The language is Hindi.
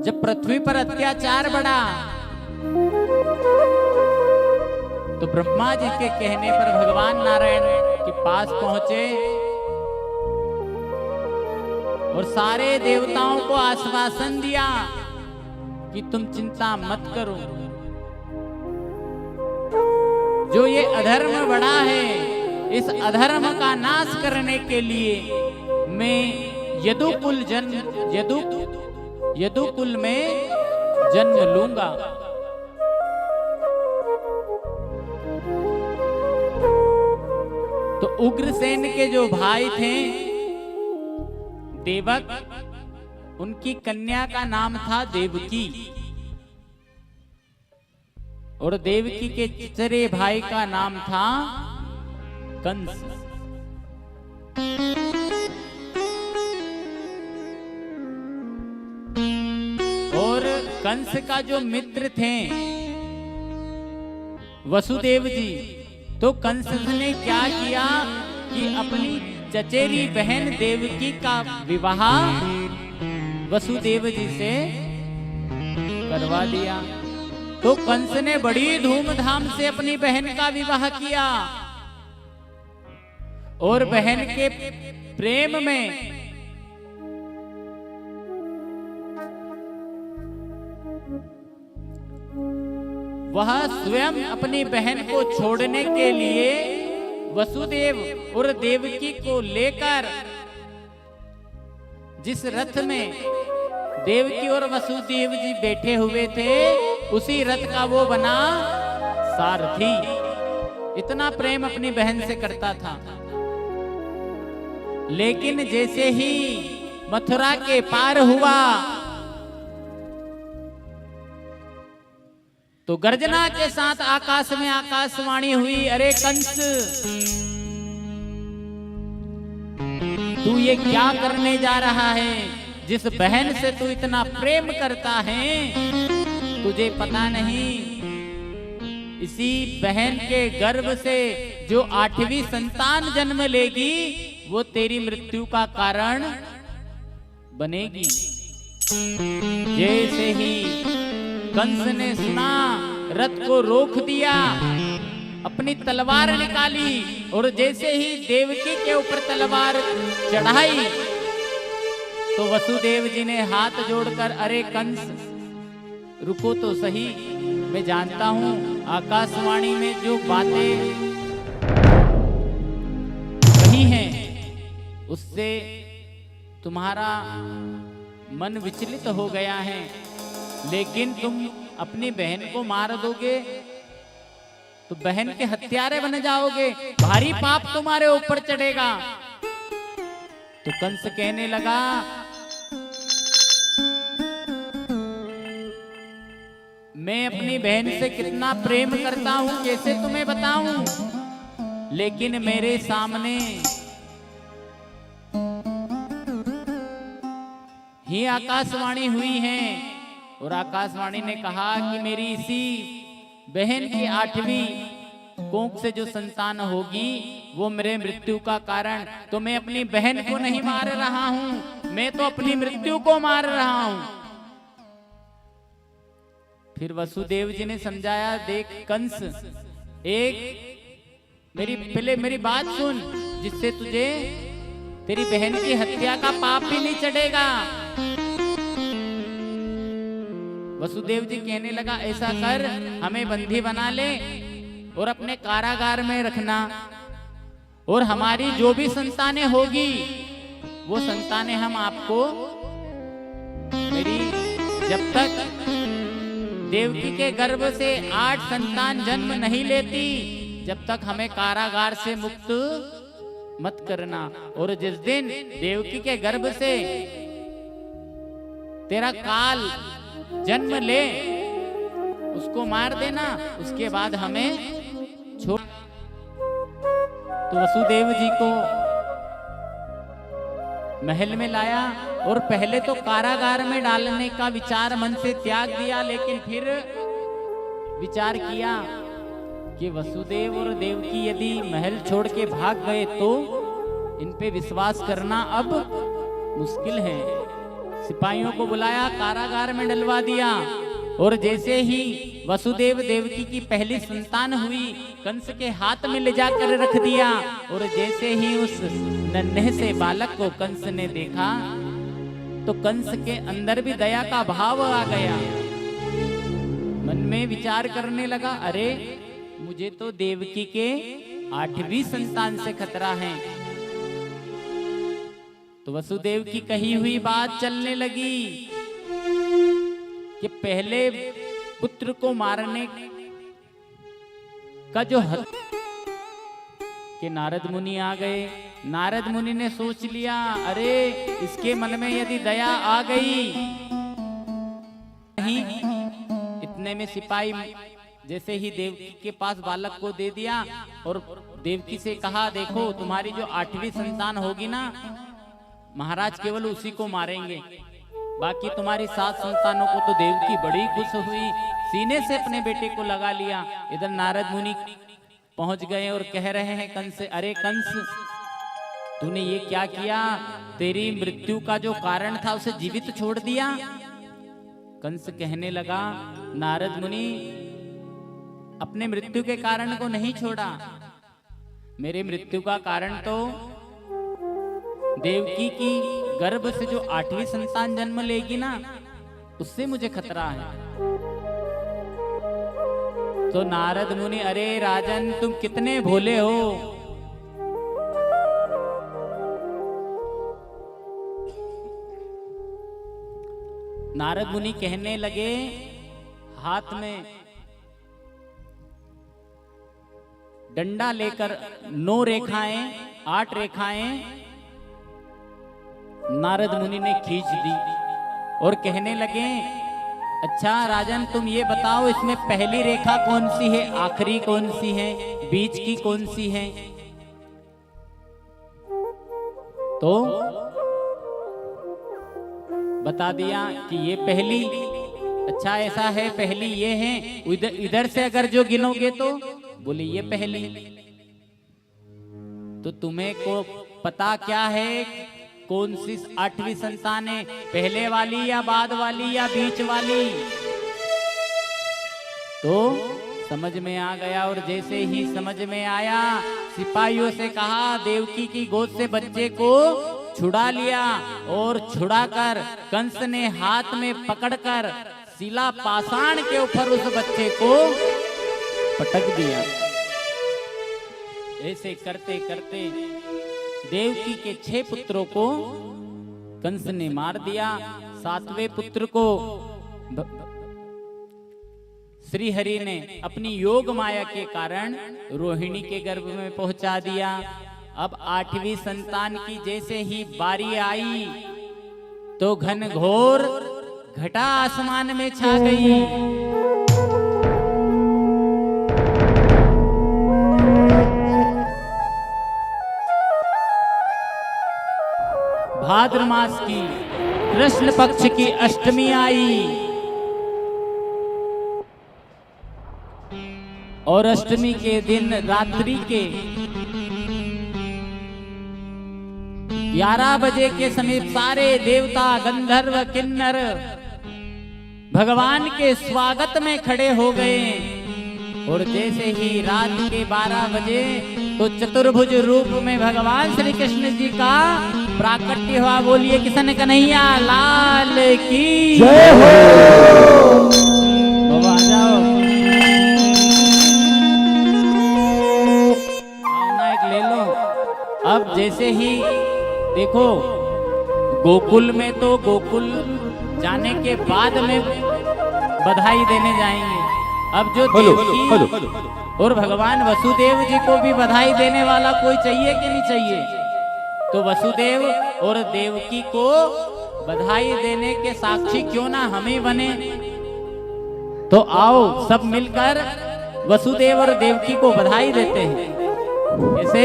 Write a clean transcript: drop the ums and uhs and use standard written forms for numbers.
जब पृथ्वी पर अत्याचार बढ़ा तो ब्रह्मा जी के कहने पर भगवान नारायण के पास पहुंचे और सारे देवताओं को आश्वासन दिया कि तुम चिंता मत करो, जो ये अधर्म बढ़ा है इस अधर्म का नाश करने के लिए मैं यदुकुल में जन्म लूंगा। तो उग्रसेन के जो भाई थे देवक, उनकी कन्या का नाम था देवकी और देवकी के चचेरे भाई का नाम था कंस। और कंस का जो मित्र थे वसुदेव जी, तो कंस ने क्या किया कि अपनी चचेरी बहन देवकी का विवाह वसुदेव जी से करवा दिया। तो कंस ने बड़ी धूमधाम से अपनी बहन का विवाह किया और बहन के प्रेम में वह स्वयं अपनी बहन को छोड़ने के लिए वसुदेव और देवकी को लेकर जिस रथ में देवकी और वसुदेव जी बैठे हुए थे उसी रथ का वो बना सारथी। इतना प्रेम अपनी बहन से करता था। लेकिन जैसे ही मथुरा के पार हुआ तो गर्जना के साथ आकाश में आकाशवाणी हुई, अरे कंस, तू ये क्या करने जा रहा है? जिस बहन से तू इतना प्रेम करता है तुझे पता नहीं इसी बहन के गर्भ से जो 8वीं संतान जन्म लेगी वो तेरी मृत्यु का कारण बनेगी। जैसे ही कंस ने सुना रथ को रोक दिया, अपनी तलवार निकाली और जैसे ही देवकी के ऊपर तलवार चढ़ाई तो वसुदेव जी ने हाथ जोड़कर, अरे कंस रुको तो सही, मैं जानता हूं आकाशवाणी में जो बातें कही हैं उससे तुम्हारा मन विचलित हो गया है, लेकिन तुम अपनी बहन को मार दोगे तो बहन के हत्यारे बन जाओगे, भारी पाप तुम्हारे ऊपर चढ़ेगा। तो कंस कहने लगा, मैं अपनी बहन से कितना प्रेम करता हूं कैसे तुम्हें बताऊं, लेकिन मेरे सामने ही आकाशवाणी हुई है और आकाशवाणी ने कहा कि मेरी इसी बहन की 8वीं कोख से जो संतान होगी वो मेरे मृत्यु का कारण, तो मैं अपनी बहन को नहीं मार रहा हूं, मैं तो अपनी मृत्यु को मार रहा हूं। फिर वसुदेव जी ने समझाया, देख कंस, पहले मेरी बात सुन, जिससे तुझे तेरी बहन की हत्या का पाप भी नहीं चढ़ेगा। वसुदेव जी कहने लगा, ऐसा कर, हमें बंदी बना ले और अपने कारागार में रखना, और हमारी जो भी संतानें होगी वो संतानें हम आपको, मेरी जब तक देवकी के गर्भ से 8 संतान जन्म नहीं लेती जब तक हमें कारागार से मुक्त मत करना, और जिस दिन देवकी के गर्भ से तेरा काल जन्म ले उसको मार देना, उसके बाद हमें छोड़। तो वसुदेव जी को महल में लाया और पहले तो कारागार में डालने का विचार मन से त्याग दिया, लेकिन फिर विचार किया कि वसुदेव और देवकी यदि महल छोड़ के भाग गए तो इन पे विश्वास करना अब मुश्किल है। सिपाहियों को बुलाया, कारागार में डलवा दिया। और जैसे ही वसुदेव देवकी की पहली संतान हुई, कंस के हाथ में ले जाकर रख दिया। और जैसे ही उस नन्हे से बालक को कंस ने देखा तो कंस के अंदर भी दया का भाव आ गया। मन में विचार करने लगा, अरे मुझे तो देवकी के 8वीं संतान से खतरा है। तो वसुदेव की कही हुई बात चलने लगी कि पहले पुत्र को मारने का जो हक कि नारद मुनि आ गए। नारद मुनि ने सोच लिया, अरे इसके मन में यदि दया आ गई, नहीं इतने में सिपाही जैसे ही देवकी के पास बालक को दे दिया और देवकी से कहा, देखो तुम्हारी जो 8वीं संतान होगी ना, महाराज केवल उसी को मारेंगे, बाकी तुम्हारी 7 संतानों को। तो देवकी बड़ी खुश हुई, सीने से अपने बेटे को लगा लिया। इधर नारद मुनि पहुंच गए और कह रहे हैं कंस से, अरे कंस तूने ये क्या किया? तेरी मृत्यु का जो कारण था उसे जीवित छोड़ दिया। कंस कहने लगा, नारद मुनि अपने मृत्यु के कारण को नहीं छोड़ा, मेरे मृत्यु का कारण तो देवकी की गर्भ से जो 8वीं संतान जन्म लेगी ना, उससे मुझे खतरा है। तो नारद मुनि, अरे राजन तुम कितने भोले हो। नारद मुनि कहने लगे, हाथ में डंडा लेकर 9 रेखाएं 8 रेखाएं नारद मुनि ने खींच दी और कहने लगे, अच्छा राजन तुम ये बताओ, इसमें पहली रेखा कौन सी है, आखिरी कौन सी है, बीच की कौन सी है? तो बता दिया कि ये पहली। अच्छा ऐसा है, पहली ये है। इधर से अगर जो गिनोगे तो बोले ये पहली। तो तुम्हें को पता क्या है कौन सी 8वीं संतान है, पहले वाली या बाद वाली या बीच वाली? तो समझ में आ गया। और जैसे ही समझ में आया, सिपाहियों से कहा, देवकी की गोद से बच्चे को छुड़ा लिया। और छुड़ाकर कंस ने हाथ में पकड़कर शिला पाषाण के ऊपर उस बच्चे को पटक दिया। ऐसे करते करते देवकी के 6 पुत्रों को कंस ने मार दिया। 7वें पुत्र को श्री हरि ने अपनी योग माया के कारण रोहिणी के गर्भ में पहुंचा दिया। अब 8वीं संतान की जैसे ही बारी आई तो घन घोर घटा आसमान में छा गई। भाद्र मास की कृष्ण पक्ष की अष्टमी आई और अष्टमी के दिन रात्रि के 11 बजे के समीप सारे देवता गंधर्व किन्नर भगवान के स्वागत में खड़े हो गए। और जैसे ही रात के 12 बजे तो चतुर्भुज रूप में भगवान श्री कृष्ण जी का प्राकट्य हुआ। बोलिए किशन कन्हैया लाल की जय हो। बाबा आ जाओ, नायक ले लो। अब जैसे ही देखो, गोकुल में तो गोकुल जाने के बाद में बधाई देने जाएंगे। अब जो देवकी और भगवान वसुदेव जी को भी बधाई देने वाला कोई चाहिए कि नहीं चाहिए? तो वसुदेव और देवकी को बधाई देने के साक्षी क्यों ना हम ही बने। तो आओ सब मिलकर वसुदेव और देवकी को बधाई देते हैं। ऐसे